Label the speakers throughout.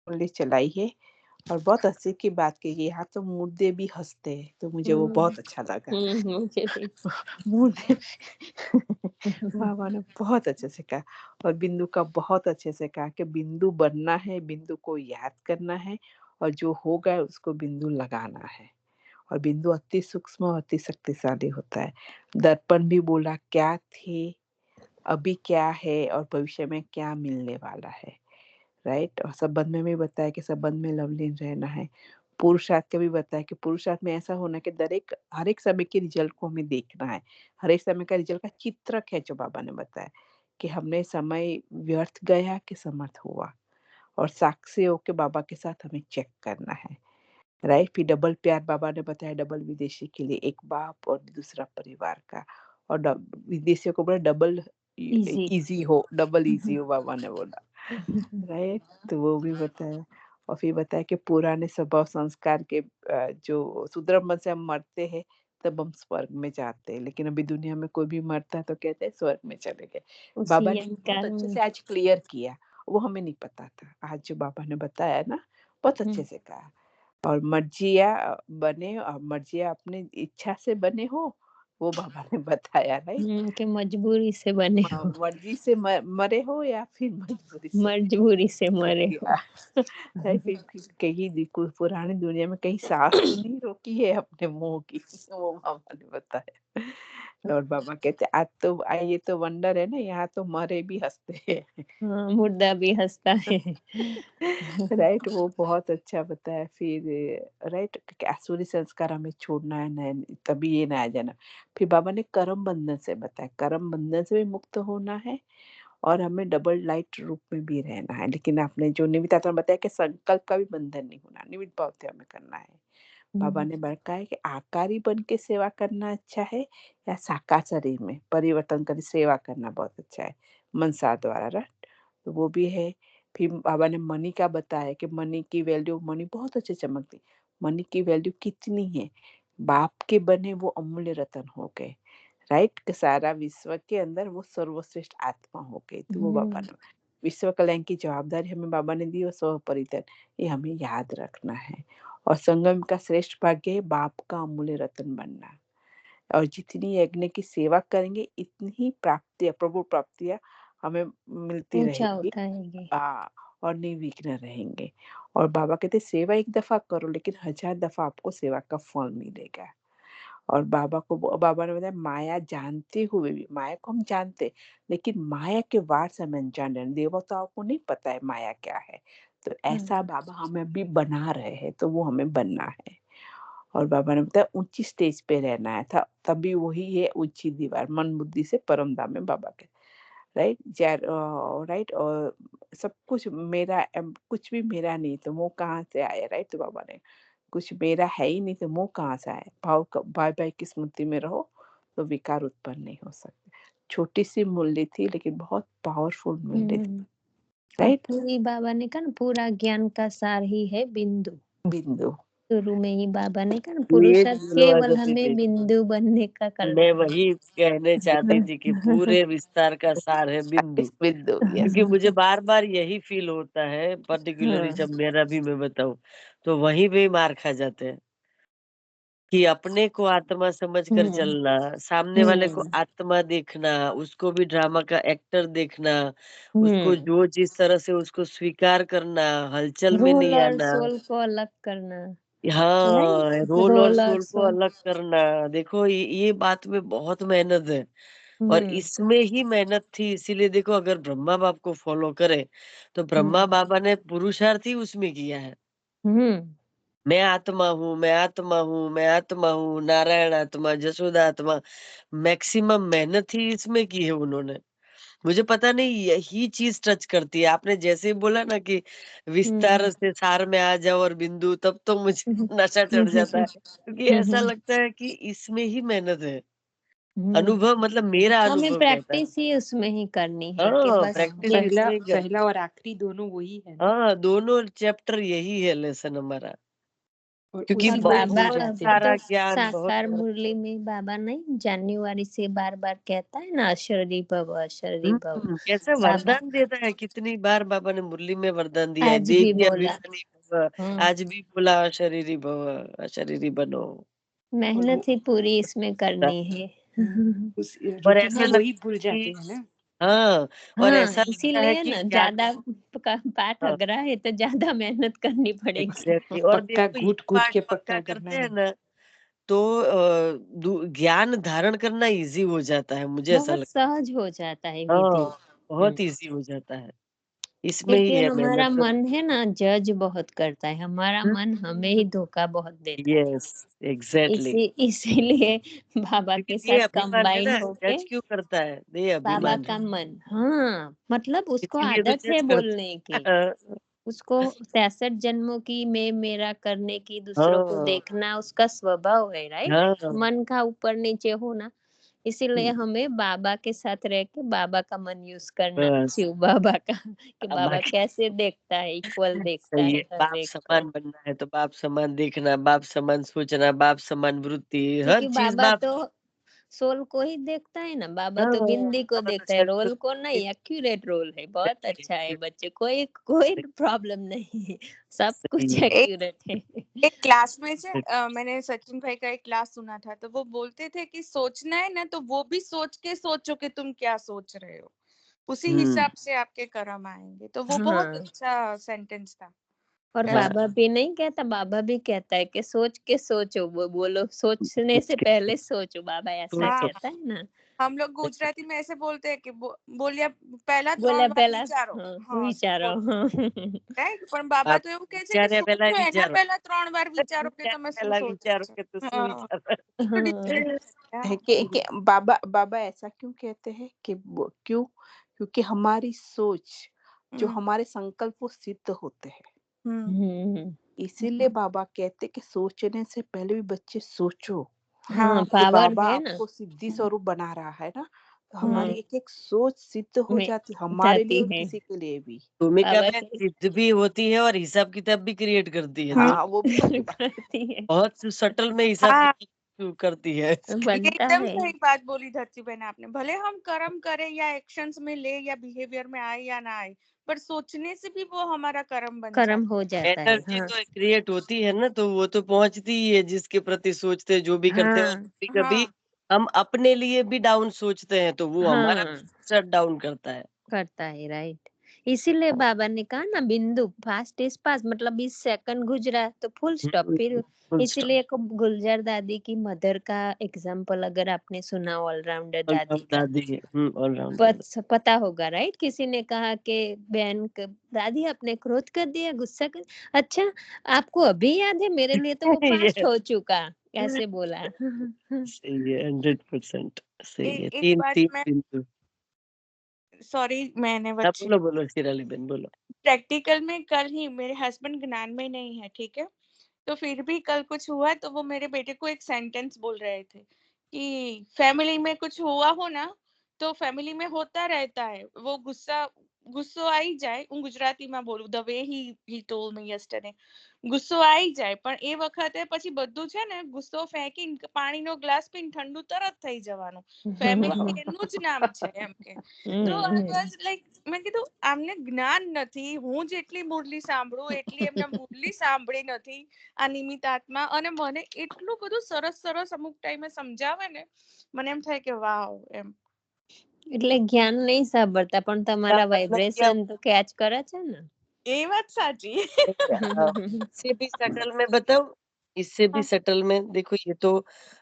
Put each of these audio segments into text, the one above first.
Speaker 1: उंगली चलाई है और बहुत हँसी की बात कही है, यहाँ तो मुर्दे भी हँसते हैं, तो मुझे वो
Speaker 2: हुँ।
Speaker 1: बहुत अच्छा लगा।
Speaker 2: मुझे भी।
Speaker 1: मुर्दे बाबा ने बहुत अच्छे से कहा और बिंदु का बहुत अच्छे से कहा कि बिंदु बनना है, बिंदु को याद करना है और जो होगा उसको बिंदु लगाना है। और बिंदु अति सूक्ष्म और अति शक्तिशाली होता है। दर्पण भी बोला क्या थे, अभी क्या है और भविष्य में क्या मिलने वाला है। राइट? और संबंध में भी बताया कि संबंध में लवलीन रहना है। पुरुषार्थ का भी बताया कि पुरुषार्थ में ऐसा होना कि हर एक समय के रिजल्ट को हमें देखना है। हर एक समय का रिजल्ट का चित्रक है जो बाबा ने बताया कि हमने समय व्यर्थ गया कि समर्थ हुआ और साक्षी होके बाबा के साथ हमें चेक करना है। राइट? फिर डबल प्यार बाबा ने बताया डबल विदेशी के लिए एक बाप और दूसरा परिवार का और विदेशियों को बोला डबल
Speaker 2: ईज़ी।
Speaker 1: इजी हो, डबल इजी हो बाबा ने बोला। राइट? तो वो भी बताया और फिर बताया कि पुराने स्वभाव संस्कार के जो सुधर्म मन से हम मरते हैं तब हम स्वर्ग में जाते हैं, लेकिन अभी दुनिया में कोई भी मरता है तो कहते हैं स्वर्ग में चले गए। बाबा
Speaker 2: उसी
Speaker 1: ने बहुत
Speaker 2: अहंकार
Speaker 1: अच्छे
Speaker 2: में।
Speaker 1: से आज क्लियर किया, वो हमें नहीं पता था। आज जो बाबा ने बताया ना, बहुत
Speaker 2: हुँ।
Speaker 1: अच्छे से कहा। और मर्जिया बने और मर्जिया अपनी इच्छा से बने हो, वो बाबा ने बताया। राइट?
Speaker 2: कि मजबूरी से बने हो,
Speaker 1: मर्जी से मरे हो या फिर मजबूरी से।
Speaker 2: मजबूरी से मरे हो।
Speaker 1: या है फिर कहीं पुरानी दुनिया में कहीं सांस तो नहीं रोकी है अपने मुंह की। वो मामा ने बताया और बाबा कहते आज तो ये तो वंडर है ना, यहाँ तो मरे भी हंसते हैं।
Speaker 2: हाँ, मुर्दा भी हँसता है।
Speaker 1: राइट? वो बहुत अच्छा बताया फिर। राइट? कि आसुरी संस्कार हमें छोड़ना है, नया तभी ये नया जन्म। फिर बाबा ने कर्म बंधन से बताया, कर्म बंधन से भी मुक्त होना है और हमें डबल लाइट रूप में भी रहना है। लेकिन आपने जो निमित्त आत्मा बताया कि संकल्प का भी बंधन नहीं होना, निमित्त भाव से हमें करना है। बाबा
Speaker 2: हुँ।
Speaker 1: ने बताया कि आकारी बन के सेवा करना अच्छा है या साकार शरीर में परिवर्तन कर सेवा करना बहुत अच्छा है, मनसा द्वारा। राइट? तो वो भी है। फिर बाबा ने मनी का बताया कि मनी की वैल्यू, मनी बहुत अच्छे चमकती, मनी की वैल्यू कितनी है, बाप के बने वो अमूल्य रतन हो गए। राइट? कि सारा विश्व के अंदर वो सर्वश्रेष्ठ आत्मा हो गई। तो वो बाबा
Speaker 2: हुँ।
Speaker 1: ने विश्व कल्याण की जवाबदारी हमें बाबा ने दी और स्व परितन, ये हमें याद रखना है। और संगम का श्रेष्ठ भाग्य है बाप का अमूल्य रतन बनना। और जितनी यज्ञ की सेवा करेंगे इतनी ही प्राप्तियां, प्रभु प्राप्तियां हमें मिलती
Speaker 2: ऊँचा
Speaker 1: रहेगी।
Speaker 2: उठाएँगे।
Speaker 1: और निर्विघ्न रहेंगे। और बाबा कहते सेवा एक दफा करो लेकिन 1000 दफा आपको सेवा का फल मिलेगा। और बाबा ने बताया माया जानते हुए भी, माया को हम जानते लेकिन माया के वार से हम अनजान हैं, देवताओं को नहीं पता है माया क्या है। तो
Speaker 2: हुँ।
Speaker 1: ऐसा बाबा हमें अभी बना रहे हैं, तो वो हमें बनना है। और बाबा ने बताया ऊंची स्टेज पे रहना है था, तभी वही है ऊंची दीवार, मन बुद्धि से परम धाम में बाबा के। राइट? राइट? और सब कुछ मेरा, कुछ भी मेरा नहीं तो वो कहाँ से आया। राइट? तो बाबा ने कुछ मेरा है ही नहीं तो मोह कहाँ से आए। बाय बाय की स्मृति में रहो तो विकार उत्पन्न नहीं हो सकते। छोटी सी मूल्य थी लेकिन बहुत पावरफुल मूल्य थी।
Speaker 2: हुँ। और
Speaker 1: राइट?
Speaker 2: पूरी बाबा ने कहा ना पूरा ज्ञान का सार ही है बिंदु।
Speaker 1: बिंदु।
Speaker 2: शुरू में ही बाबा ने कहा ना
Speaker 3: ये
Speaker 2: पुरुषार्थ केवल
Speaker 3: जन्माष्टमी
Speaker 2: हमें
Speaker 3: थी।
Speaker 2: बिंदु बनने का
Speaker 3: मैं
Speaker 2: करना
Speaker 3: वही कहने चाहती थी कि पूरे विस्तार का सार है बिंदु।
Speaker 1: बिंदु, यस।
Speaker 3: क्योंकि मुझे बार बार यही फील होता है, पर्टिकुलरली
Speaker 2: हाँ।
Speaker 3: जब मेरा भी मैं बताऊं तो वहीं पे ही मार खा जाते हैं कि अपने को आत्मा समझकर
Speaker 2: हुँ।
Speaker 3: चलना, सामने वाले को
Speaker 2: हुँ।
Speaker 3: आत्मा देखना, उसको भी ड्रामा का एक्टर देखना, उसको
Speaker 2: हुँ।
Speaker 3: जो जिस तरह से उसको स्वीकार करना, हलचल में
Speaker 2: रोल
Speaker 3: नहीं
Speaker 2: और
Speaker 3: आना।
Speaker 2: सोल को अलग करना।
Speaker 3: हाँ,
Speaker 2: राइट?
Speaker 3: रोल और
Speaker 2: रोल और
Speaker 3: सोल को
Speaker 2: सोल।
Speaker 3: अलग करना। देखो ये बात में बहुत मेहनत है और
Speaker 2: हुँ।
Speaker 3: इसमें ही मेहनत थी, इसीलिए देखो अगर ब्रह्मा बाप को फॉलो करें तो
Speaker 2: हुँ।
Speaker 3: ब्रह्मा बाबा ने पुरुषार्थ ही उसमें किया है।
Speaker 2: हुँ।
Speaker 3: मैं आत्मा हूँ, मैं आत्मा हूँ, मैं आत्मा हूँ, नारायण आत्मा, जसोदा आत्मा, मैक्सिमम मेहनत ही इसमें की है उन्होंने। मुझे पता नहीं यही चीज टच करती है। आपने जैसे ही बोला ना कि
Speaker 2: हुँ।
Speaker 3: विस्तार से सार में आ जाओ और बिंदु, तब तो मुझे
Speaker 2: हुँ।
Speaker 3: नशा चढ़ जाता है क्योंकि
Speaker 2: हुँ,
Speaker 3: ऐसा
Speaker 2: हुँ।
Speaker 3: लगता है कि इसमें ही मेहनत है।
Speaker 2: हुँ।
Speaker 3: अनुभव मतलब मेरा
Speaker 2: हमें
Speaker 3: अनुभव कहता है।
Speaker 2: प्रैक्टिस ही उसमें ही करनी है कि
Speaker 3: हाँ,
Speaker 2: बस
Speaker 3: प्रैक्टिस
Speaker 2: एक
Speaker 1: पहला
Speaker 3: इसमें ही कर।
Speaker 1: पहला और आखिरी दोनों वही है ना।
Speaker 3: हाँ, दोनों चैप्टर यही है लेसन हमारा।
Speaker 1: और
Speaker 3: क्योंकि
Speaker 2: और
Speaker 1: उसी को ही भूल
Speaker 2: बाबा
Speaker 3: बहुत
Speaker 1: जाते
Speaker 2: अब
Speaker 1: हैं।
Speaker 3: सारा
Speaker 2: तो
Speaker 3: ज्ञान, बहुत
Speaker 2: साकार
Speaker 3: सारा।
Speaker 2: मुरली में बाबा नहीं जनवरी से बार बार कहता है ना, अशरीरी भव अशरीरी भव।
Speaker 3: कैसे
Speaker 2: बाबा
Speaker 3: वरदान देता है, कितनी बार बाबा ने मुरली में वरदान दिया है,
Speaker 2: आज भी
Speaker 3: देवी
Speaker 2: बोला।
Speaker 3: अभिमानी भव,
Speaker 2: हाँ,
Speaker 3: आज भी बोला अशरीरी भव, अशरीरी बनो।
Speaker 1: और वो
Speaker 2: मेहनत ही पूरी इसमें करनी है।
Speaker 1: उस
Speaker 3: और
Speaker 1: ऋतु में
Speaker 3: ऐसा
Speaker 1: वही
Speaker 3: लगता
Speaker 1: भूल
Speaker 3: है
Speaker 1: जाते
Speaker 3: कि
Speaker 1: हैं ना।
Speaker 3: हाँ, और
Speaker 2: हाँ,
Speaker 3: ऐसा लगता है
Speaker 2: इसीलिए
Speaker 3: कि
Speaker 2: ना
Speaker 3: ज्ञान,
Speaker 2: ज्यादा पाठ
Speaker 3: हाँ,
Speaker 2: अगरा है तो ज्यादा मेहनत करनी पड़ेगी।
Speaker 3: एग्जैक्टली। और
Speaker 1: पक्का
Speaker 3: देखो, ये
Speaker 1: घुट घुट
Speaker 3: पाठ
Speaker 1: के
Speaker 3: पक्का
Speaker 1: पक्का करना
Speaker 3: करते हैं
Speaker 1: है।
Speaker 3: ना, तो ज्ञान धारण करना इजी हो जाता है, मुझे ऐसा
Speaker 2: बहुत
Speaker 3: लगता
Speaker 2: सहज हो जाता है
Speaker 3: है।
Speaker 2: विधि।
Speaker 3: हाँ, बहुत इजी हो जाता है, इसमें ही
Speaker 2: लेकिन
Speaker 3: है
Speaker 2: हमारा
Speaker 3: मेहनत तो।
Speaker 2: मन है ना जज बहुत करता है, हमारा मन हमें ही धोखा बहुत देता है।
Speaker 3: Yes, exactly.
Speaker 2: इसीलिए बाबा
Speaker 3: क्योंकि
Speaker 2: के
Speaker 3: ये
Speaker 2: साथ
Speaker 3: अभिमान है
Speaker 2: कंबाइन
Speaker 3: ना,
Speaker 2: होके
Speaker 3: जज क्यों करता है, ये
Speaker 2: बाबा
Speaker 3: अभिमान है,
Speaker 2: का मन, हाँ, मतलब उसको
Speaker 3: इसीलिए तो
Speaker 2: आदत है
Speaker 3: जज
Speaker 2: बोलने की।
Speaker 3: करता है।
Speaker 2: उसको 63 जन्मों की मैं मेरा करने की, दूसरों को
Speaker 3: हाँ,
Speaker 2: देखना उसका स्वभाव है, राइट।
Speaker 3: हाँ,
Speaker 2: मन का ऊपर नीचे होना। इसीलिए हमें बाबा के साथ रह के बाबा का मन यूज करना,
Speaker 3: बस।
Speaker 2: शिव बाबा का, कि बाबा
Speaker 3: बाकी
Speaker 2: कैसे देखता है, इक्वल देखता
Speaker 3: सही
Speaker 2: है
Speaker 3: है,
Speaker 2: हर
Speaker 3: बाप
Speaker 2: एक को।
Speaker 3: समान बनना है तो बाप समान देखना, बाप समान सोचना, बाप समान वृत्ति, हर
Speaker 2: क्योंकि
Speaker 3: चीज
Speaker 2: बाबा
Speaker 3: बाप।
Speaker 2: तो सोल को ही देखता है ना, बाबा
Speaker 3: हाँ,
Speaker 2: तो बिंदी को
Speaker 3: बहुत
Speaker 2: देखता है,
Speaker 3: अच्छा
Speaker 2: रोल को नहीं। एक्यूरेट रोल है, बहुत अच्छा है बच्चे, कोई कोई प्रॉब्लम नहीं है, सब
Speaker 3: सही
Speaker 2: कुछ
Speaker 3: है।
Speaker 4: एक
Speaker 2: एक्यूरेट है।
Speaker 4: एक क्लास में से मैंने सचिन भाई का एक क्लास सुना था, तो वो बोलते थे कि सोचना है ना तो वो भी सोच के सोचो कि तुम क्या सोच रहे हो, उसी
Speaker 3: हम्म,
Speaker 4: हिसाब से आपके कर्म आएंगे। तो वो बहुत
Speaker 2: हाँ,
Speaker 4: अच्छा सेंटेंस था।
Speaker 2: और
Speaker 3: हाँ,
Speaker 2: बाबा भी नहीं कहता, बाबा भी कहता है कि सोच के सोचो, वो बोलो सोचने
Speaker 3: सोच
Speaker 2: से
Speaker 3: के
Speaker 2: पहले सोचो, बाबा ऐसा
Speaker 4: हाँ,
Speaker 2: कहता है ना।
Speaker 4: हम लोग गुजराती में ऐसे बोलते हैं कि बोलिया पहला
Speaker 2: बोला
Speaker 4: 3 बार
Speaker 2: पहला,
Speaker 4: विचारो।
Speaker 2: हाँ,
Speaker 4: हाँ,
Speaker 2: વિચારો,
Speaker 4: બોલો,
Speaker 2: हाँ।
Speaker 4: રાઈટ। પણ બાબા
Speaker 3: आप
Speaker 4: તો એવું કહે છે કે
Speaker 3: विचार पहला
Speaker 4: સોચો એના
Speaker 3: विचारो,
Speaker 4: પહેલા 3 વાર વિચારો કે તમે શું
Speaker 3: पहला
Speaker 4: સોચો
Speaker 3: विचारो
Speaker 4: છો।
Speaker 3: के तो सु
Speaker 4: हाँ,
Speaker 3: विचार।
Speaker 4: तो different है।
Speaker 1: है
Speaker 4: हाँ,
Speaker 1: कि बाबा बाबा ऐसा क्यों कहते हैं कि क्यों? क्योंकि हमारी सोच जो
Speaker 4: हम्म,
Speaker 1: हमारे संकल्प वो सिद्ध होते हैं।
Speaker 4: हम्म,
Speaker 2: हम्म,
Speaker 1: इसीलिए बाबा कहते कि सोचने से पहले भी बच्चे सोचो
Speaker 2: हाँ,
Speaker 4: हाँ,
Speaker 1: कि
Speaker 2: पावर
Speaker 1: बाबा
Speaker 2: है ना।
Speaker 1: आपको सिद्धि स्वरूप बना रहा है ना। तो
Speaker 2: हाँ,
Speaker 1: हमारी एक एक सोच सिद्ध हो
Speaker 2: में
Speaker 1: जाती हमारे लिए
Speaker 2: जाती
Speaker 1: और
Speaker 2: है
Speaker 1: किसी के लिए भी।
Speaker 3: भूमिका
Speaker 2: बाबा
Speaker 3: में
Speaker 2: के।
Speaker 3: सिद्ध भी होती है और हिसाब किताब भी क्रिएट करती है,
Speaker 4: हम्म,
Speaker 3: देख,
Speaker 1: हाँ, वो भी होती बात।
Speaker 2: करती है,
Speaker 3: बहुत सटल में हिसाब
Speaker 4: हाँ,
Speaker 3: किताब करती है।
Speaker 4: ये
Speaker 2: बनता
Speaker 4: एकदम
Speaker 2: है,
Speaker 4: सही बात बोली धरती बहन आपने। भले हम कर्म करें या एक्शंस में ले या बिहेवियर में आए या ना आए, पर सोचने से भी वो हमारा कर्म बन
Speaker 2: कर्म
Speaker 4: जाता
Speaker 2: हो जाता है,
Speaker 3: एनर्जी
Speaker 2: हाँ,
Speaker 3: तो क्रिएट होती है ना, तो वो तो पहुंचती ही है जिसके प्रति सोचते हैं, जो भी करते हैं। और
Speaker 2: हाँ,
Speaker 3: कभी
Speaker 4: है।
Speaker 3: कभी
Speaker 4: हाँ,
Speaker 3: हम अपने लिए भी डाउन सोचते हैं, तो वो हमारा
Speaker 2: हाँ,
Speaker 3: शट डाउन करता है।
Speaker 2: करता है, राइट। इसीलिए बाबा ने कहा ना, बिंदु फास्ट इज पास, मतलब इस सेकंड गुजरा तो फुल स्टॉप फिर।
Speaker 3: Full stop.
Speaker 2: इसीलिए को गुलजार दादी की मदर का एग्जाम्पल अगर आपने सुना, ऑलराउंडर दादी का,
Speaker 3: दादी, ऑलराउंडर।
Speaker 2: पता होगा, राइट। किसी ने कहा कि दादी आपने क्रोध कर दिया, गुस्सा कर, अच्छा आपको अभी याद है, मेरे लिए तो वो पास्ट
Speaker 3: ये
Speaker 2: हो चुका, ऐसे बोला।
Speaker 3: सही है, 100% सही है।
Speaker 4: एक
Speaker 3: तीन
Speaker 4: बात
Speaker 3: तीन
Speaker 4: मैं,
Speaker 3: बिंदु।
Speaker 4: सॉरी मैंने
Speaker 3: हाँ,
Speaker 4: बच्ची,
Speaker 3: बोलो बोलो शिराली बहन, बोलो।
Speaker 4: प्रैक्टिकल में कल ही, मेरे हस्बैंड ज्ञान में नहीं है, ठीक है, तो फिर भी कल कुछ हुआ तो वो मेरे बेटे को एक सेंटेंस बोल रहे थे कि फैमिली में कुछ हुआ हो ना, तो फैमिली में होता रहता है, वो गुस्सा गुस्सो आई जाए, હું ગુજરાતીમાં બોલું, the way he told me yesterday, ગુસ્સો આવી જાય પણ એ વખતે પછી બધું છે ને, ગુસ્સો ફેંકીને પાણીનો ગ્લાસ પીને ઠંડુ તરત થઈ જવાનું, ફેમિલી એનું જ નામ છે એમ કે। તો આઈ વોઝ લાઈક, મેં કીધું આમને જ્ઞાન નથી, હું જેટલી મુરલી સાંભળું એટલી એમને મુરલી સાંભળી નથી આ નિમિત્ત આત્મા, અને મને એટલું બધું સરસ સરસ અમુક ટાઈમે સમજાવે ને, મને એમ થાય કે વાવ એમ।
Speaker 2: એટલે જ્ઞાન નહીં સાંભળતા પણ
Speaker 3: क्या
Speaker 2: તમારા
Speaker 3: मतलब क्या?
Speaker 2: વાઇબ્રેશન તો કેચ કરે છે ને।
Speaker 4: એ વાત સાચી।
Speaker 3: इससे भी सटल में बताऊं, इससे भी सटल में देखो, ये तो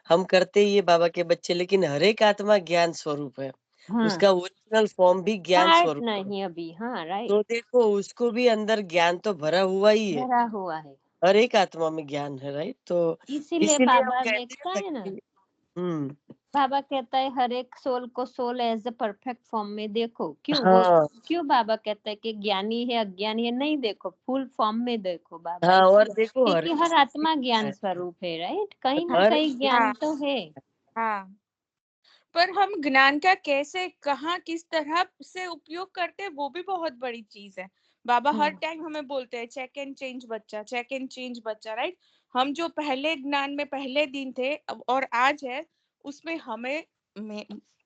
Speaker 3: हम करते ही है बाबा के बच्चे, लेकिन हर एक आत्मा ज्ञान स्वरूप है,
Speaker 2: हाँ,
Speaker 3: उसका ओरिजिनल फॉर्म भी ज्ञान
Speaker 2: पार्ट
Speaker 3: स्वरूप है।
Speaker 2: नहीं अभी, हाँ,
Speaker 3: तो
Speaker 2: राइट,
Speaker 3: देखो, उसको भी अंदर ज्ञान तो भरा हुआ ही है,
Speaker 2: भरा हुआ है।
Speaker 3: हर एक आत्मा में ज्ञान है, राइट। तो
Speaker 2: इसीलिए
Speaker 3: इसीलिए हम
Speaker 2: बाबा
Speaker 3: कहते हैं
Speaker 2: देखता
Speaker 3: ना
Speaker 2: है ना,
Speaker 3: कि हम्म,
Speaker 2: बाबा कहता है हर एक सोल को soul as a perfect form में देखो। क्यों वो,
Speaker 3: हाँ,
Speaker 2: क्यों बाबा कहता है कि ज्ञानी है अज्ञानी है, नहीं देखो, फुल फॉर्म में देखो बाबा,
Speaker 3: हाँ, और
Speaker 2: इसलिए
Speaker 3: देखो हर
Speaker 2: क्योंकि हर
Speaker 3: किसी
Speaker 2: आत्मा ज्ञान
Speaker 3: है,
Speaker 2: स्वरूप है, राइट, कहीं ना
Speaker 3: हर
Speaker 2: कहीं ज्ञान
Speaker 4: हाँ,
Speaker 2: तो है।
Speaker 4: हाँ, पर हम ज्ञान का कैसे, कहाँ, किस तरह से उपयोग करते हैं वो भी बहुत बड़ी चीज है। बाबा हर
Speaker 2: हाँ,
Speaker 4: टाइम हमें बोलते हैं चेक एंड चेंज बच्चा, चेक एंड चेंज बच्चा, राइट। हम जो पहले ज्ञान में पहले दिन थे और आज है, उसमें हमें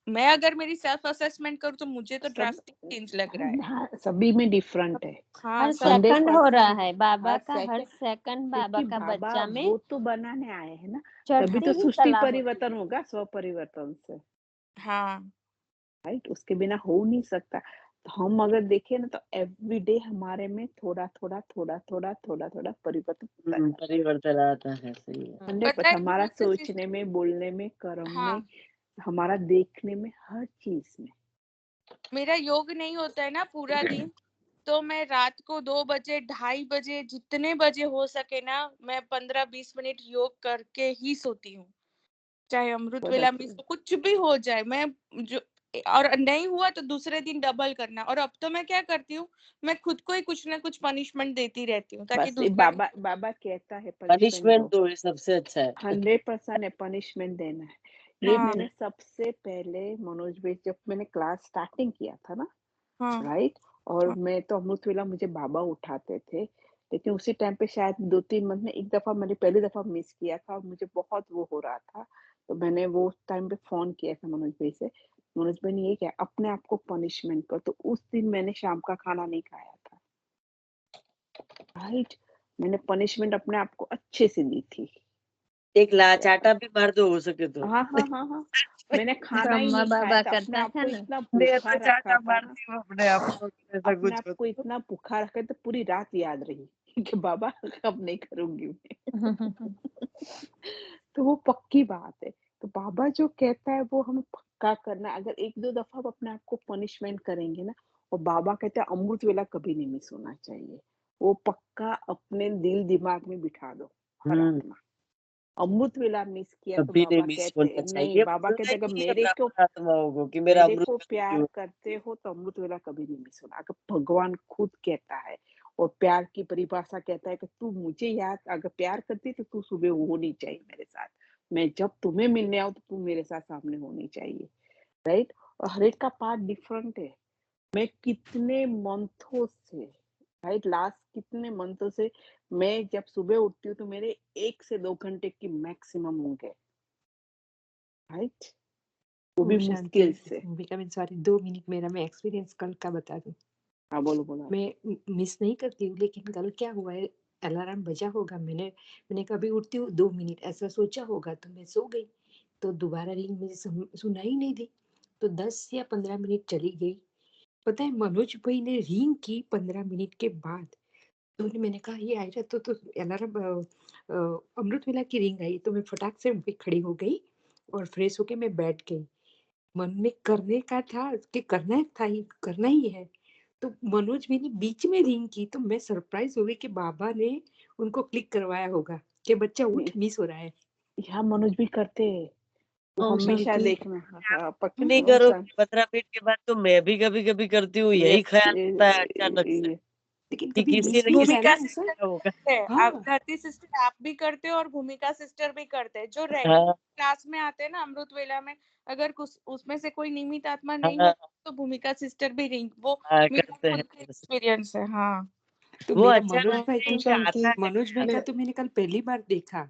Speaker 4: मैं अगर मेरी सेल्फ असेसमेंट करूँ तो मुझे तो
Speaker 1: सब
Speaker 4: ड्रास्टिक चेंज लग रहा है।
Speaker 1: हाँ, सभी में डिफरेंट है।
Speaker 4: हाँ,
Speaker 2: हर
Speaker 4: सब
Speaker 2: 2nd हो रहा
Speaker 1: 100%
Speaker 2: है बाबा
Speaker 1: हर
Speaker 2: का, हर
Speaker 1: सेकंड,
Speaker 2: 2nd बाबा
Speaker 1: क्योंकि
Speaker 2: का
Speaker 1: बाबा
Speaker 2: बच्चा में
Speaker 1: वो तो बनाने आए हैं ना, तभी
Speaker 2: चढ़ती
Speaker 1: तो
Speaker 2: ही
Speaker 1: सृष्टि
Speaker 2: कला होती
Speaker 1: परिवर्तन
Speaker 2: है।
Speaker 1: होगा स्व परिवर्तन से,
Speaker 4: हाँ,
Speaker 1: राइट? उसके बिना हो नहीं सकता। तो हम अगर देखें ना तो एवरीडे हमारे में थोड़ा थोड़ा थोड़ा थोड़ा थोड़ा थोड़ा परिवर्तन होता है।
Speaker 3: परिवर्तन आता है, सही है।
Speaker 1: 100%
Speaker 4: पता है
Speaker 1: हमारा
Speaker 4: भूमिका
Speaker 1: सोचने
Speaker 4: सिस्टर।
Speaker 1: में, बोलने में, कर्म में,
Speaker 4: हाँ,
Speaker 1: हमारा देखने में, हर चीज में।
Speaker 4: मेरा योग नहीं होता है ना पूरा दिन, तो मैं रात को 2 बजे 2:30 बजे जितने बजे हो सके ना, मैं 15-20 मिनट योग करके ही सोती हूँ। चाहे अमृत
Speaker 1: बहुत
Speaker 4: वेला
Speaker 1: अच्छे।
Speaker 4: मिस हो, कुछ भी हो जाए, मैं जो और नहीं हुआ तो दूसरे दिन डबल करना। और अब तो मैं क्या करती हूँ, मैं खुद को ही कुछ ना कुछ पनिशमेंट देती रहती हूँ ताकि
Speaker 1: बस ये
Speaker 4: दूसरा
Speaker 1: बाबा बाबा कहता है पनिशमेंट
Speaker 3: पनिशमेंट
Speaker 1: दो,
Speaker 3: दो, ये सबसे अच्छा है।
Speaker 1: 100% है पनिशमेंट देना है। ये
Speaker 4: हाँ,
Speaker 1: मैंने सबसे पहले मनोज भाई जब मैंने क्लास स्टार्टिंग किया था ना,
Speaker 4: हाँ,
Speaker 1: राइट? और
Speaker 4: हाँ,
Speaker 1: मैं तो अमृत वेला मुझे बाबा उठाते थे, लेकिन उसी टाइम पे शायद 2-3 मंथ में एक दफा मैंने पहली दफा मिस किया था और मुझे बहुत वो हो रहा था, तो मैंने वो उस टाइम पे फोन किया था मनोज भाई से। मनोज भाई ने ये क्या अपने आप को पनिशमेंट कर, तो उस दिन मैंने शाम का खाना नहीं खाया था, राइट? मैंने पनिशमेंट अपने आप को अच्छे से दी थी।
Speaker 3: एक लाचाटा भी मार दो हो सके तो।
Speaker 1: हाँ हाँ हाँ हाँ, मैंने खाना ही
Speaker 2: ब्रह्मा
Speaker 1: नहीं खाया
Speaker 2: बाबा
Speaker 1: था, अपने
Speaker 2: करता
Speaker 1: आप
Speaker 2: था
Speaker 1: को
Speaker 2: ना।
Speaker 1: इतना
Speaker 3: मैं
Speaker 1: भूखा
Speaker 3: तो
Speaker 1: रखा
Speaker 3: चाटा
Speaker 1: था ना,
Speaker 3: मारती हूँ अपने आप को, ऐसा
Speaker 1: अपने
Speaker 3: कुछ
Speaker 1: आप
Speaker 3: हो
Speaker 1: को
Speaker 3: तो।
Speaker 1: इतना भूखा रखा तो पूरी रात याद रही कि बाबा अब नहीं करूंगी मैं। तो वो पक्की बात है। तो बाबा जो कहता है वो हमें पक्का करना है। अगर 1-2 दफा आप अपने आप को पनिशमेंट करेंगे ना, और बाबा कहते हैं अमृत वेला कभी नहीं मिस होना चाहिए, वो पक्का अपने दिल दिमाग में बिठा दो हर
Speaker 3: हम्म
Speaker 1: आत्मा। अमृत वेला मिस किया तो
Speaker 3: कभी नहीं
Speaker 1: बाबा
Speaker 3: मिस
Speaker 1: कहते
Speaker 3: होना
Speaker 1: नहीं,
Speaker 3: चाहिए,
Speaker 1: बाबा
Speaker 3: बोलना
Speaker 1: कहते अगर
Speaker 3: चाहिए ब्राह्मण आत्माओं को कि मेरा
Speaker 1: मेरे
Speaker 3: अमृत
Speaker 1: को
Speaker 3: वेला
Speaker 1: प्यार
Speaker 3: हो।
Speaker 1: करते हो तो अमृत वेला कभी नहीं मिस होना। अगर भगवान खुद कहता है, और प्यार की परिभाषा कहता है कि तू मुझे याद, अगर प्यार करती तो तू सुबह होनी चाहिए मेरे साथ, मैं जब तुम्हें मिलने आऊं तो तू मेरे साथ सामने होनी चाहिए, राइट? और हर एक का पार्ट डिफरेंट है। मैं कितने मंथों से, राइट, लास्ट कितने मंथों से मैं जब सुबह उठती हूँ तो मेरे 1 से 2 घंटे की मैक्सिमम हो गए, राइट? वो भी
Speaker 5: ओम शांति।
Speaker 1: मुश्किल से।
Speaker 5: भूमिका मैं सॉरी 2 मिनट मेरा मैं एक्सपीरियंस कल का बता दूं।
Speaker 1: हाँ बोलो बोलो।
Speaker 5: मैं मिस नहीं करती हूँ, लेकिन कल क्या हुआ है, अलार्म बजा होगा, मैंने कभी उठती हूँ 2 मिनट ऐसा सोचा होगा, तो मैं सो गई, तो दोबारा रिंग मुझे सुनाई नहीं दी, तो 10 या 15 मिनट चली गई। पता है मनोज भाई ने रिंग की 15 मिनट के बाद, तो मैंने कहा ये आयरा तो अलार्म अमृत वेला की रिंग आई, तो मैं फटाक से उठ के खड़ी हो गई और फ्रेश होके मैं बैठ गई। मन में करने का था कि करना ही है, तो मनोज भी ने बीच में रिंग की, तो मैं सरप्राइज हो गई कि बाबा ने उनको क्लिक करवाया होगा कि बच्चा उठ, मिस हो रहा है।
Speaker 1: यहाँ मनोज भी करते हैं, वो
Speaker 5: ओम
Speaker 1: हमेशा
Speaker 5: शांति।
Speaker 1: देखना। हाँ,
Speaker 3: नहीं
Speaker 1: ओम
Speaker 3: करो
Speaker 1: शांति।
Speaker 3: 15 मिनट के बाद तो मैं भी कभी कभी करती हूँ, यही
Speaker 1: यस,
Speaker 3: ख्याल आता है अचानक से
Speaker 5: लेकिन
Speaker 3: कि
Speaker 5: कभी
Speaker 3: किसी
Speaker 5: मिस
Speaker 3: न
Speaker 5: भी
Speaker 3: किसी
Speaker 5: होता है
Speaker 3: ने
Speaker 5: ना
Speaker 4: भूमिका
Speaker 5: ऐसा।
Speaker 3: किया होगा।
Speaker 4: है, आप
Speaker 5: हाँ
Speaker 4: धरती सिस्टर आप भी करते हो और भूमिका सिस्टर भी करते हैं जो रेगुलर
Speaker 3: हाँ
Speaker 4: क्लास में आते हैं ना अमृत वेला में। अगर कुछ उसमें से कोई नियमित आत्मा नहीं
Speaker 3: हाँ
Speaker 4: होता तो भूमिका सिस्टर भी रिंग, वो
Speaker 3: हाँ
Speaker 4: मेरा
Speaker 3: करते
Speaker 4: खुद का
Speaker 3: हैं।
Speaker 4: एक्सपीरियंस है। हाँ,
Speaker 5: तो
Speaker 3: वो
Speaker 5: मेरा
Speaker 3: अच्छा
Speaker 5: मनोज भाई
Speaker 3: लगता है
Speaker 5: तो
Speaker 3: कि
Speaker 5: शांति,
Speaker 3: आता है
Speaker 5: मनोज भाई का
Speaker 3: ख्याल।
Speaker 5: तो मैंने कल पहली बार देखा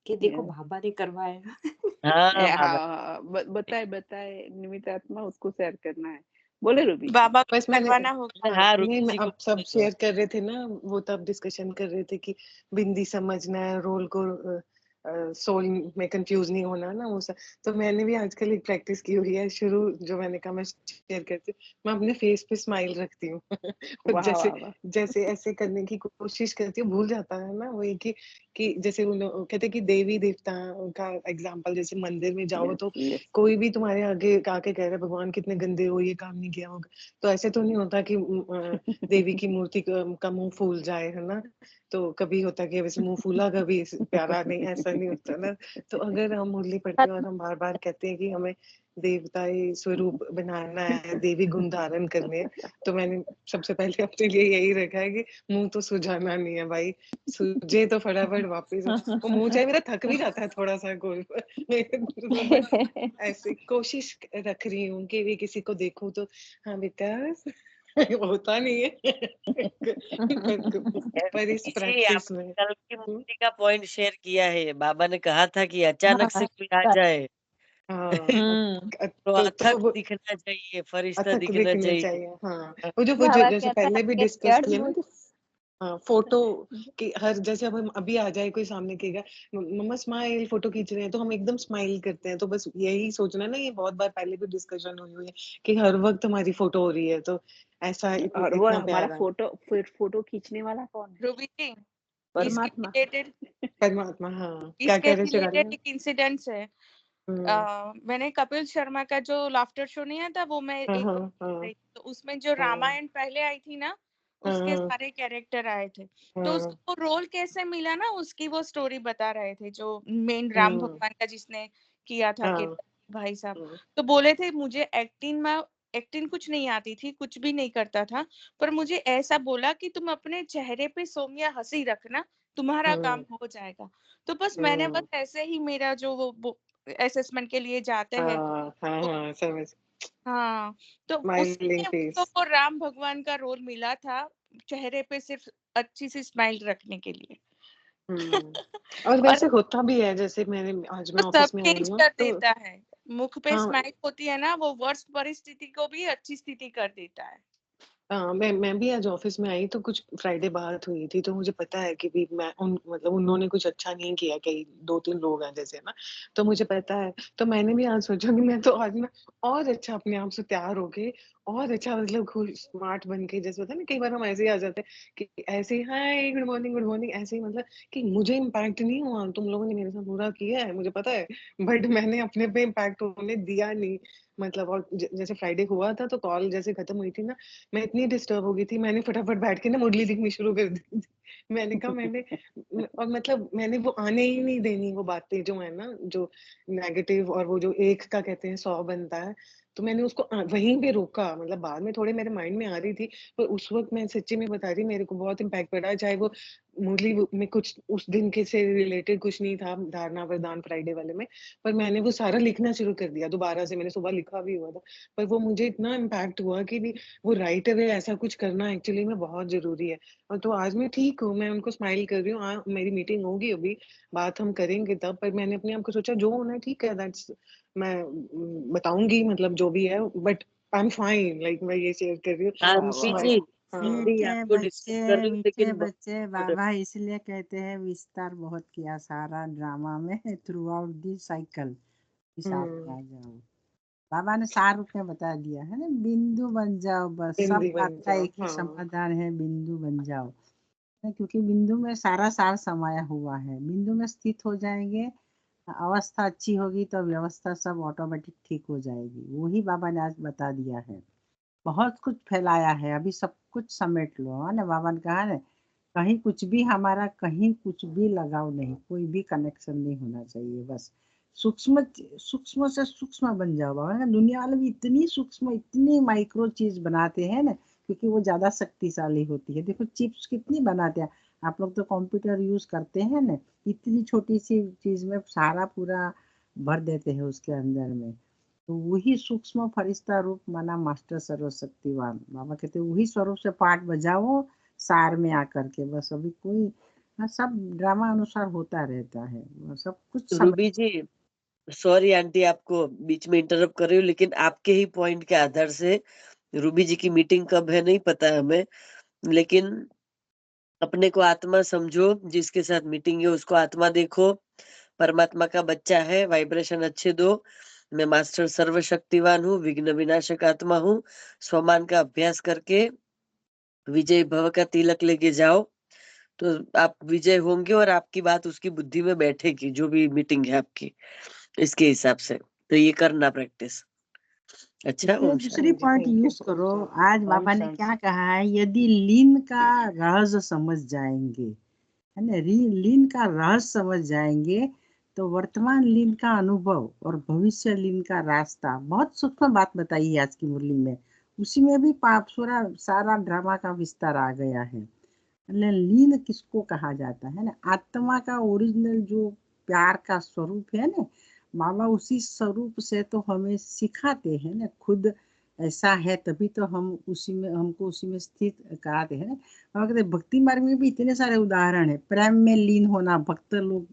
Speaker 5: कि देखो बाबा ने करवाया।
Speaker 3: हाँ बाबा।
Speaker 1: हाँ, बताए बताए निमित आत्मा उसको शेयर करना है। बोले रूबी।
Speaker 4: बाबा को
Speaker 6: बस मैंने
Speaker 4: करवाना होगा।
Speaker 6: हाँ
Speaker 3: हाँ
Speaker 6: नहीं,
Speaker 3: रूबी
Speaker 6: मैं
Speaker 3: जी को
Speaker 6: अब सब
Speaker 3: बोले तो।
Speaker 6: शेयर कर रहे थे ना, वो तब डिस्कशन कर रहे थे कि बिंदी समझना है, रोल को सोल में कंफ्यूज नहीं होना ना, वो सब। तो मैंने भी आजकल एक प्रैक्टिस की हुई है शुरू, जो मैंने कहा मैं शेयर करती हूँ। मैं अपने फेस पे स्माइल रखती हूँ और
Speaker 1: वाह
Speaker 6: जैसे
Speaker 1: वाह वाह।
Speaker 6: जैसे ऐसे करने की कोशिश करती हूँ, भूल जाता है ना वही कि जैसे कहते हैं कि देवी देवता का एग्जाम्पल, जैसे मंदिर में जाओ
Speaker 1: यस
Speaker 6: तो
Speaker 1: यस।
Speaker 6: कोई भी तुम्हारे आगे आके कह रहा है भगवान कितने गंदे हो, ये काम नहीं किया होगा, तो ऐसे तो नहीं होता कि देवी की मूर्ति का मुंह फूल जाए, है ना? तो कभी होता है कि वैसे मुंह फूला कभी प्यारा नहीं, ऐसा नहीं होता ना। तो अगर हम मुरली पढ़ते हैं और हम बार बार कहते हैं कि हमें देवताई स्वरूप बनाना है, देवी गुण धारण करने हैं, तो मैंने सबसे पहले अपने लिए यही रखा है कि मुंह तो सुझाना नहीं है भाई, सूझे तो फटाफट वापिस वो मुंह चाहे मेरा थक भी जाता है थोड़ा सा गोल बट ऐसे कोशिश रख रही हूँ कि भी किसी को देखूं तो हाँ बेटा होता नहीं है पर इस
Speaker 3: जी
Speaker 6: प्रैक्टिस
Speaker 3: आपने
Speaker 6: में
Speaker 3: कल की मूर्ति का पॉइंट शेयर किया है। बाबा ने कहा था कि अचानक से
Speaker 2: हाँ
Speaker 3: कोई आ जाए
Speaker 6: हाँ
Speaker 2: हम्म
Speaker 3: तो
Speaker 6: तो
Speaker 3: अथक
Speaker 6: वो
Speaker 3: दिखना चाहिए, फरिश्ता
Speaker 6: अथक
Speaker 3: दिखना
Speaker 6: दिखना
Speaker 3: चाहिए।
Speaker 6: चाहिए। हाँ वो
Speaker 2: बाबा
Speaker 6: जैसे
Speaker 2: कहता
Speaker 6: पहले भी
Speaker 2: आपके
Speaker 6: डिस्कस
Speaker 2: जड़
Speaker 6: किया ना,
Speaker 2: मुझ
Speaker 6: हाँ फोटो की हर, जैसे अब हम अभी आ जाए कोई सामने कहेगा मम्मा स्माइल, फोटो खींच रहे हैं तो हम एकदम स्माइल करते हैं। तो बस यही सोचना ना, ये बहुत बार पहले भी डिस्कशन हुई हुई है कि हर वक्त हमारी फोटो हो रही है, तो ऐसा
Speaker 1: और वो
Speaker 6: इतना
Speaker 1: हमारा
Speaker 6: प्यारा
Speaker 1: फोटो खींचने वाला कौन है?
Speaker 4: रूबी जी, इसके
Speaker 1: परमात्मा।
Speaker 4: रिलेटेड
Speaker 6: परमात्मा। हाँ क्या
Speaker 4: इसके
Speaker 6: कह रहे
Speaker 4: रिलेटेड
Speaker 6: चिराग?
Speaker 4: एक इंसिडेंट्स है। मैंने कपिल शर्मा का जो लाफ्टर शो नहीं आता, वो मैं
Speaker 6: हाँ
Speaker 4: एक
Speaker 6: हाँ
Speaker 4: बार देख
Speaker 6: हाँ
Speaker 4: रही थी, तो उसमें जो
Speaker 6: हाँ
Speaker 4: रामायण पहले आई थी ना, उसके
Speaker 6: हाँ
Speaker 4: सारे कैरेक्टर आए थे। तो
Speaker 6: हाँ
Speaker 4: उसको वो रोल कैसे मिला ना, उसकी वो स्टोरी बता रहे थे, जो मेन राम
Speaker 6: हम्म,
Speaker 4: भगवान का जिसने किया था
Speaker 6: हाँ
Speaker 4: किरदार भाई साहब।
Speaker 6: हम्म,
Speaker 4: तो बोले थे मुझे एक्टिंग कुछ नहीं आती थी, कुछ भी नहीं करता था, पर मुझे ऐसा बोला कि तुम अपने चेहरे पे सौम्य हंसी रखना, तुम्हारा काम हो जाएगा। तो बस मैंने बस ऐसे ही, मेरा जो वो असेसमेंट के लिए जाते हैं,
Speaker 6: हाँ हाँ
Speaker 4: तो
Speaker 6: हाँ समझ।
Speaker 4: हाँ, तो
Speaker 6: स्माइलिंग
Speaker 4: उसमें
Speaker 6: फेस।
Speaker 4: उसको वो राम भगवान का रोल मिला था, चेहरे पे सिर्फ अच्छी सी स्माइल रखने के लिए।
Speaker 6: और
Speaker 4: और
Speaker 6: वैसे होता भी है, जैसे आज
Speaker 4: वो
Speaker 6: मैं
Speaker 4: सब
Speaker 6: ऑफिस में आई
Speaker 4: चेंज
Speaker 6: हूँ
Speaker 4: कर
Speaker 6: तो
Speaker 4: देता है। मुख पे
Speaker 6: हाँ
Speaker 4: स्माइल होती है ना, वो वर्स्ट परिस्थिति को भी अच्छी स्थिति कर देता है।
Speaker 6: हाँ मैं भी आज ऑफिस में आई तो कुछ फ्राइडे बात हुई थी, तो मुझे पता है कि भी मैं मतलब उन्होंने कुछ अच्छा नहीं किया, कई 2-3 लोग हैं जैसे ना, तो मुझे पता है। तो मैंने भी आज सोचा कि मैं तो आज ना और अच्छा अपने आप से तैयार होके और अच्छा, मतलब खुश स्मार्ट बन के, जैसे होता है ना कई बार हम ऐसे ही आ जाते हैं कि ऐसे ही हाय गुड मॉर्निंग ऐसे ही, मतलब कि मुझे इम्पैक्ट नहीं हुआ, तुम लोगों ने मेरे साथ बुरा किया है मुझे पता है, बट मैंने अपने पे इम्पैक्ट होने दिया नहीं। मतलब और जैसे फ्राइडे हुआ था तो कॉल जैसे खत्म हुई थी ना, मैं इतनी डिस्टर्ब हो गई थी, मैंने फटाफट बैठ के ना मुरली लिखनी शुरू कर दी थी। मैंने कहा और मतलब मैंने वो आने ही नहीं देनी, वो बातें जो है ना, जो नेगेटिव, और वो जो एक का कहते हैं 100 बनता है, तो मैंने उसको वहीं पे रोका। मतलब बाद में थोड़े मेरे माइंड में आ रही थी, पर उस वक्त मैं सच्ची में बता रही, मेरे को बहुत इम्पैक्ट पड़ा, चाहे वो मुरली में कुछ उस दिन के से रिलेटेड कुछ नहीं था, धारणा वरदान फ्राइडे वाले में, पर मैंने वो सारा लिखना शुरू कर दिया दोबारा से, मैंने सुबह लिखा भी हुआ था, पर वो मुझे इतना इम्पैक्ट हुआ कि भी वो राइट अवे ऐसा कुछ करना एक्चुअली में बहुत ज़रूरी है। और तो आज मैं ठीक हूँ, मैं उनको स्माइल कर रही हूँ। मेरी मीटिंग होगी अभी, बात हम करेंगे तब, पर मैंने अपने आप को सोचा जो होना है ठीक है, दैट्स मैं बताऊँगी, मतलब जो भी है, but I am fine, like मैं ये शेयर कर रही हूँ।
Speaker 3: हाँ
Speaker 1: वाह
Speaker 3: रूबी
Speaker 1: वाह
Speaker 3: जी,
Speaker 1: वाह!
Speaker 6: हाँ,
Speaker 3: सॉरी
Speaker 7: मीठे
Speaker 3: आपको
Speaker 7: बच्चे,
Speaker 3: डिस्टर्ब कर रही हूँ,
Speaker 7: मीठे
Speaker 3: लेकिन
Speaker 7: बच्चे, बाबा इसलिए कहते हैं विस्तार बहुत किया सारा ड्रामा में थ्रू आउट दी साइकिल, हिसाब में
Speaker 6: हुँ,
Speaker 7: आ जाओ। बाबा ने सार रूप में बता दिया है ना, बिंदु बन जाओ, बस सब
Speaker 6: हिंदी
Speaker 7: बात
Speaker 6: बन
Speaker 7: का
Speaker 6: जाओ,
Speaker 7: एक ही
Speaker 6: हाँ।
Speaker 7: समाधान है, बिंदु बन जाओ। क्योंकि बिंदु में सारा सार समाया हुआ है, बिंदु में स्थित हो जाएंगे, अवस्था अच्छी होगी तो व्यवस्था सब ऑटोमेटिक ठीक हो जाएगी। वही बाबा ने आज बता दिया है। बहुत कुछ फैलाया है, अभी सब कुछ समेट लो, है ना। बाबा ने कहा ना, कहीं कुछ भी हमारा, कहीं कुछ भी लगाव नहीं, कोई भी कनेक्शन नहीं होना चाहिए, बस सूक्ष्म सूक्ष्म से सूक्ष्म बन जाओ। बाबा ने कहा, दुनिया वाले भी इतनी सूक्ष्म, इतनी माइक्रो चीज बनाते हैं ना, क्योंकि वो ज्यादा शक्तिशाली होती है। देखो चिप्स कितनी बनाते हैं, आप लोग तो कंप्यूटर यूज करते हैं ना, इतनी छोटी सी चीज में सारा पूरा भर देते हैं उसके अंदर में। तो वही सूक्ष्म फरिश्ता रूप माना मास्टर सर्वशक्तिवान। बाबा कहते वही स्वरूप से पाठ बजाओ सार में आकर के, बस अभी कोई, हाँ, सब ड्रामा अनुसार होता रहता है, सब कुछ समय।
Speaker 3: रूबी जी सॉरी आंटी आपको बीच में इंटरप्ट कर रही हूँ, लेकिन आपके ही पॉइंट के आधार से, रूबी जी की मीटिंग कब है नहीं पता है हमें, लेकिन अपने को आत्मा समझो, जिसके साथ मीटिंग है उसको आत्मा देखो, परमात्मा का बच्चा है, वाइब्रेशन अच्छे दो। मैं मास्टर सर्वशक्तिवान हूँ, विघ्न विनाशक आत्मा हूँ। स्वमान का अभ्यास करके विजय भव का तिलक लेके जाओ, तो आप विजय होंगे और आपकी बात उसकी बुद्धि में बैठेगी, जो भी मीटिंग है आपकी, इसके हिसाब से। तो ये करना प्रैक्टिस। अच्छा,
Speaker 7: ये
Speaker 3: ओम
Speaker 7: दूसरी
Speaker 3: शांति।
Speaker 6: जी,
Speaker 7: पॉइंट
Speaker 6: थैंक यू,
Speaker 7: यूज करो। आज
Speaker 6: ओम
Speaker 7: बाबा ने
Speaker 6: शांति।
Speaker 7: क्या कहा है, यदि लीन का रहस्य समझ जाएंगे, है ना, लीन का रहस्य समझ जाएंगे, तो वर्तमान लीन का अनुभव और भविष्य लीन का रास्ता, बहुत सूक्ष्म बात बताई है आज की मुरली में। उसी में भी पाप पूरा सारा ड्रामा का विस्तार आ गया है। लीन किसको कहा जाता है ना, आत्मा का ओरिजिनल जो प्यार का स्वरूप है ना, बाबा उसी स्वरूप से तो हमें सिखाते हैं ना, खुद ऐसा है तभी तो हम उसी में हमको उसी में स्थित कराते हैं ना। और कहते हैं, भक्ति मार्ग में भी इतने सारे उदाहरण है। प्रेम में लीन होना भक्त लोग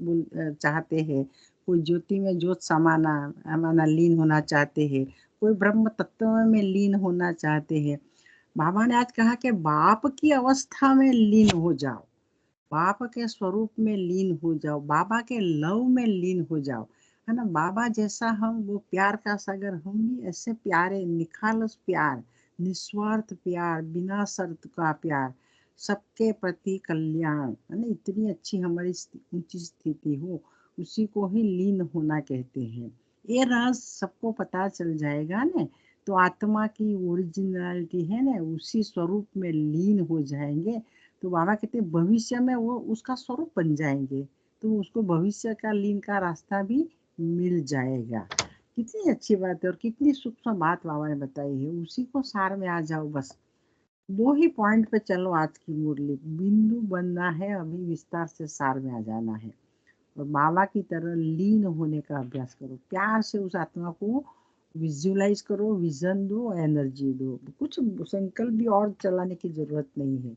Speaker 7: चाहते हैं, कोई ज्योति में ज्योत समाना लीन होना चाहते हैं, कोई ब्रह्म तत्व में लीन होना चाहते हैं। बाबा ने आज कहा कि बाप की अवस्था में लीन हो जाओ, बाप के स्वरूप में लीन हो जाओ, बाबा के लव में लीन हो जाओ, है ना। बाबा जैसा हम वो प्यार का सागर, हम भी ऐसे प्यारे, निखालस प्यार, निस्वार्थ प्यार, बिना शर्त का प्यार, सबके प्रति कल्याण, है ना। इतनी अच्छी हमारी ऊंची स्थिति हो, उसी को ही लीन होना कहते हैं। ये राज सबको पता चल जाएगा ना, तो आत्मा की ओरिजिनलिटी है ना, उसी स्वरूप में लीन हो जाएंगे। तो बाबा कहते हैं भविष्य में वो उसका स्वरूप बन जाएंगे, तो उसको भविष्य का लीन का रास्ता भी मिल जाएगा। कितनी अच्छी बात है और कितनी सूक्ष्म बात बाबा ने बताई है। उसी को सार में आ जाओ बस। 2 ही पॉइंट पे चलो आज की मुरली। बिंदु बनना है, अभी विस्तार से सार में आ जाना है और बाबा की तरह लीन होने का अभ्यास करो। प्यार से उस आत्मा को विजुअलाइज करो, विजन दो, एनर्जी दो। कुछ संकल्प भी और चलाने की जरूरत नहीं है।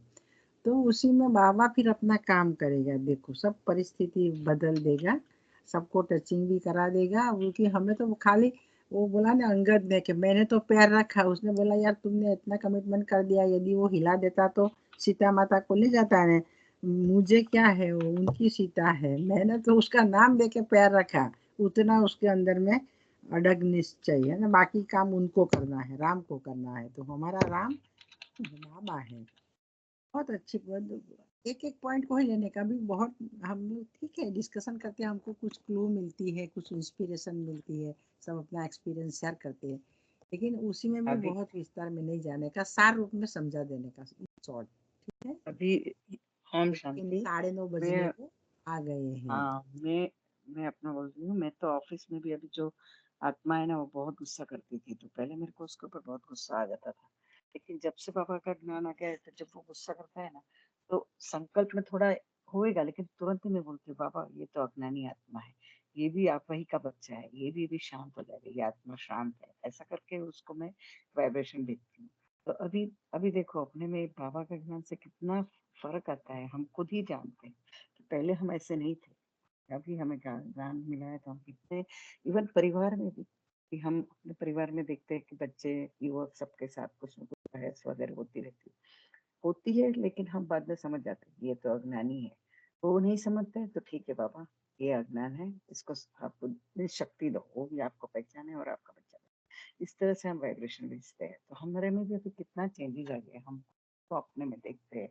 Speaker 7: तो उसी में बाबा फिर अपना काम करेगा। देखो सब परिस्थिति बदल देगा, सबको टचिंग भी करा देगा। क्योंकि हमें तो खाली वो बोला ना अंगद ने कि मैंने तो पैर रखा, उसने बोला यार तुमने इतना कमिटमेंट कर दिया, यदि वो हिला देता तो सीता माता को ले जाता है। मुझे क्या है, वो उनकी सीता है, मैंने तो उसका नाम दे के पैर रखा। उतना उसके अंदर में अडग निश्चय है ना। बाकी काम उनको करना है, राम को करना है। तो हमारा राम बाबा है। बहुत अच्छी एक एक पॉइंट को ही लेने का भी बहुत, हम लोग ठीक है डिस्कशन करते हैं, हमको कुछ क्लू मिलती है, कुछ इंस्पिरेशन मिलती है, सब अपना एक्सपीरियंस शेयर करते हैं। लेकिन उसी में भी
Speaker 8: अभी
Speaker 7: बहुत विस्तार में नहीं जाने का, सार रूप में समझा देने का शॉर्ट। ठीक है,
Speaker 8: अभी ओम
Speaker 7: लेकिन
Speaker 8: शांति
Speaker 7: 9:30 बजने
Speaker 8: मैं
Speaker 7: को आ गए हैं।
Speaker 8: हाँ मैं अपना बोल रही हूँ। मैं तो ऑफिस में भी अभी जो आत्मा है ना वो बहुत गुस्सा करती थी, तो पहले मेरे को उसके ऊपर बहुत गुस्सा आ जाता था। लेकिन जब से बाबा का ज्ञान आ गया है, तो जब वो गुस्सा करता है ना तो संकल्प में थोड़ा होएगा, लेकिन तुरंत ही मैं बोलती हूँ बाबा ये तो अज्ञानी आत्मा है, ये भी आप वही का बच्चा है, ये भी शांत हो जाएगा, ये आत्मा शांत है। ऐसा करके उसको मैं वाइब्रेशन भेजती हूँ। तो अभी अभी देखो अपने में बाबा का ज्ञान से कितना फर्क आता है, हम खुद ही जानते हैं। तो पहले हम ऐसे नहीं थे, अभी हमें ज्ञान मिला है तो हम कितने, इवन परिवार में भी, कि हम अपने परिवार में देखते हैं कि बच्चे युवक सबके साथ कुछ न कुछ बहस वगैरह होती है, लेकिन हम बाद में समझ जाते हैं ये तो अज्ञानी है। तो वो नहीं समझते तो ठीक है बाबा ये अज्ञान है, इसको आपको शक्ति दो, वो भी आपको पहचाने और आपका बच्चा है। इस तरह से हम वाइब्रेशन भेजते हैं। तो हमारे में भी अभी कितना चेंजेस आ गया, हम तो अपने में देखते हैं।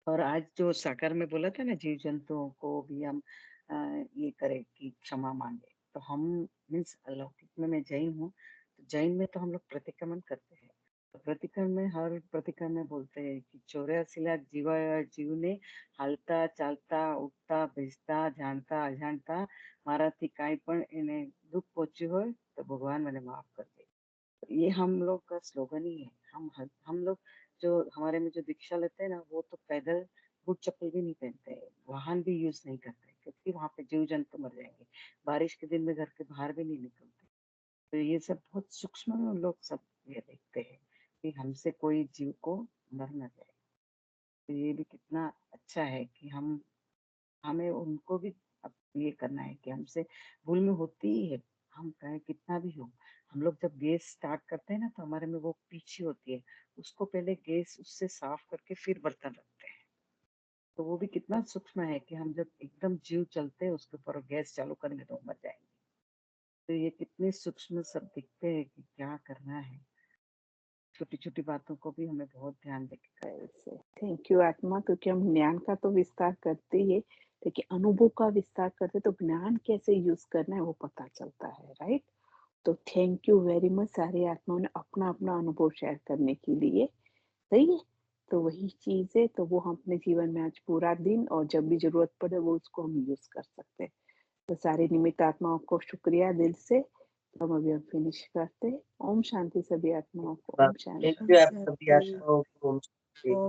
Speaker 8: और आज जो साकार में बोला था ना जीव जंतुओं को भी हम ये करें कि क्षमा मांगे, तो हम मीन्स अलौकिक में मैं जैन हूँ, तो जैन में तो हम लोग प्रतिक्रमण करते हैं। तो प्रतिक्रमण में हर प्रतिक्रमण में बोलते हैं कि 84 लाख जीव ने हालता चालता उठता बेचता जानता अजानता माराથી કાંઈ પણ એને दुख पहुंची हो तो भगवान मैंने माफ कर दे। ये हम लोग का स्लोगन ही है। हम लोग जो हमारे में जो दीक्षा लेते हैं ना वो तो पैदल बूट चप्पल भी नहीं पहनते हैं, वाहन भी यूज नहीं करते, क्योंकि वहां पे जीव जंतु मर जाएंगे। बारिश के दिन में घर के बाहर भी नहीं निकलते। तो ये सब बहुत सूक्ष्म में लोग सब ये देखते हैं कि हमसे कोई जीव को मर न जाए। तो ये भी कितना अच्छा है कि हमें उनको भी अब ये करना है कि हमसे भूल में होती ही है, हम कहें कितना भी हो। हम लोग जब गैस स्टार्ट करते हैं ना तो हमारे में वो पीछे होती है, उसको पहले गैस उससे साफ करके फिर बर्तन रखते हैं। तो वो भी कितना सूक्ष्म है कि हम जब एकदम जीव चलते हैं उसके ऊपर गैस चालू करेंगे तो मर जाएंगे। तो ये कितने सूक्ष्म सब दिखते हैं कि क्या करना है। छोटी छोटी बातों को भी हमें बहुत ध्यान देकर।
Speaker 1: थैंक यू आत्मा, क्योंकि हम ज्ञान का तो विस्तार करते ही है, लेकिन अनुभव का विस्तार करते तो ज्ञान कैसे यूज करना है वो पता चलता है, राइट। तो थैंक यू वेरी मच सारी आत्माओं ने अपना अपना अनुभव शेयर करने के लिए, सही है। तो वही चीज है, तो वो हम अपने जीवन में आज पूरा दिन और जब भी जरूरत पड़े वो उसको हम यूज कर सकते हैं। तो सारे निमित्त आत्माओं को शुक्रिया दिल से। तो हम अभी हम फिनिश करते हैं। ओम शांति सभी आत्माओं को, ओम
Speaker 3: थैंक
Speaker 1: शांति।
Speaker 3: यू आप सभी आत्माओं को।